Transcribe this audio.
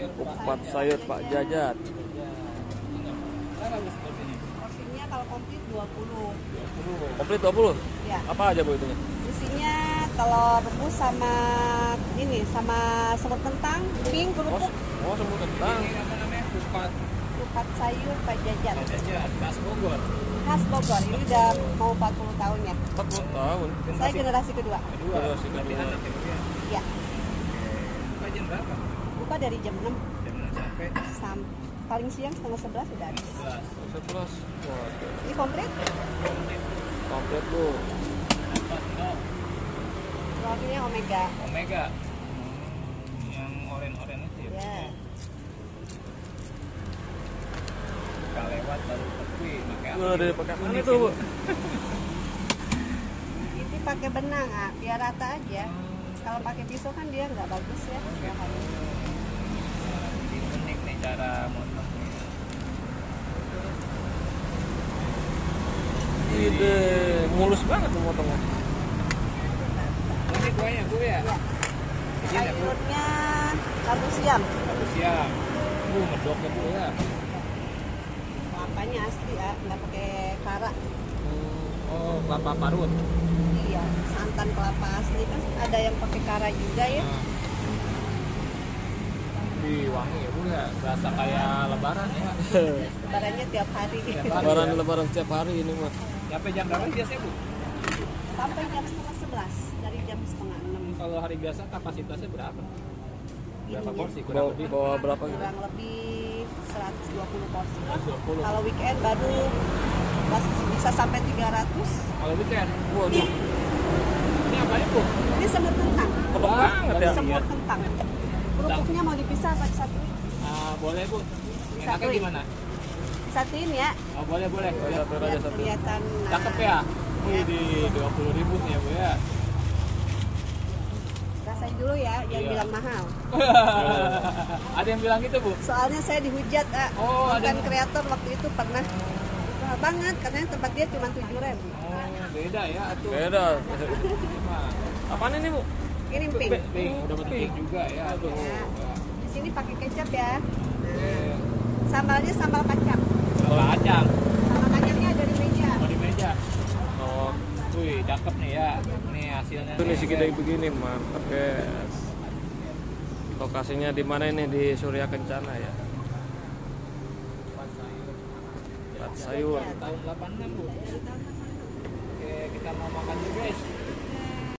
Kupat sayur Pak Jajat. Porsinya kalau komplit 20. Komplit 20? Ya. Apa aja Bu itunya? Isinya telur rebus sama ini sama semur kentang, pink, kerupuk. Oh, semur kentang. Ini apa namanya? Kupat sayur Pak Jajat. Khas Bogor. Khas Bogor. Ini udah mau 40 tahun ya. 40 tahun. Saya generasi kedua. Generasi Berarti kedua. anak ya? Ya. Buka jam berapa? Buka dari jam 6 Jam 6 sampai paling siang setengah 11 sudah habis. 11. Wah, Ini komplit? komplit Bu. Telurnya omega. Omega. Yang oren-oren itu ya. Ya. Buka lewat baru tekui pakai Udah dari pakai mana itu Bu? Ini pakai benang, biar rata aja. Kalau pakai pisau kan dia nggak bagus ya. Jadi unik nih cara motongnya. Ide, mulus banget tuh motongnya. Ini kuahnya Bu ya? Ya. Izin ya Bu? Sayurnya kaldu siam. Satu siang. Medoknya Bu ya. Kelapanya asli ya, nggak pakai kara. Oh, kelapa parut. Iya, santan kelapa asli kan ada yang pakai kara juga ya. Wih, wangi ya Bu ya. Berasa kayak lebaran ya. Lebarannya tiap hari. Lebaran setiap hari ini mah. Sampai jam berapa biasanya Bu? Sampai jam setengah 11, dari jam setengah 6. Kalau hari biasa kapasitasnya berapa? Berapa Ininya. porsi kurang lebih? Bawa berapa gitu? Kurang lebih 120 porsi. 120. Kalau weekend baru bisa sampai 300. Kalau weekend. Waduh, Ini apa ya Bu? Ini semur kentang. tebak banget ya. Semur kentang. Kerupuknya mau dipisah apa disatuin? Boleh Bu. Enaknya Disatuin. gimana? Disatuin ya. Oh boleh boleh. Satu aja Biar satu. kelihatan. Cakep ya. Wih di 20.000 nih ya Bu ya. Rasain dulu ya, jangan Iya. bilang mahal. Ada yang bilang gitu Bu? Soalnya saya dihujat, Oh, ada konten yang- kreator waktu itu pernah mahal banget, katanya tempat dia cuma 7.000. Oh beda ya tuh. Beda. Apaan ini Bu? Ini pink. Pink, udah pink juga ya. Aduh. Ya. Di sini pakai kecap ya. Oke. Sambalnya sambal kacang. Sambal kacang. Sambal kacangnya ada di meja. Oh di meja. Oh, Wih cakep nih ya. Ini hasilnya. itu nih segede begini mantap guys. Lokasinya di mana ini di Surya Kencana ya? Kupat sayur. Tahun 86 Bu. Oke kita mau makan dulu.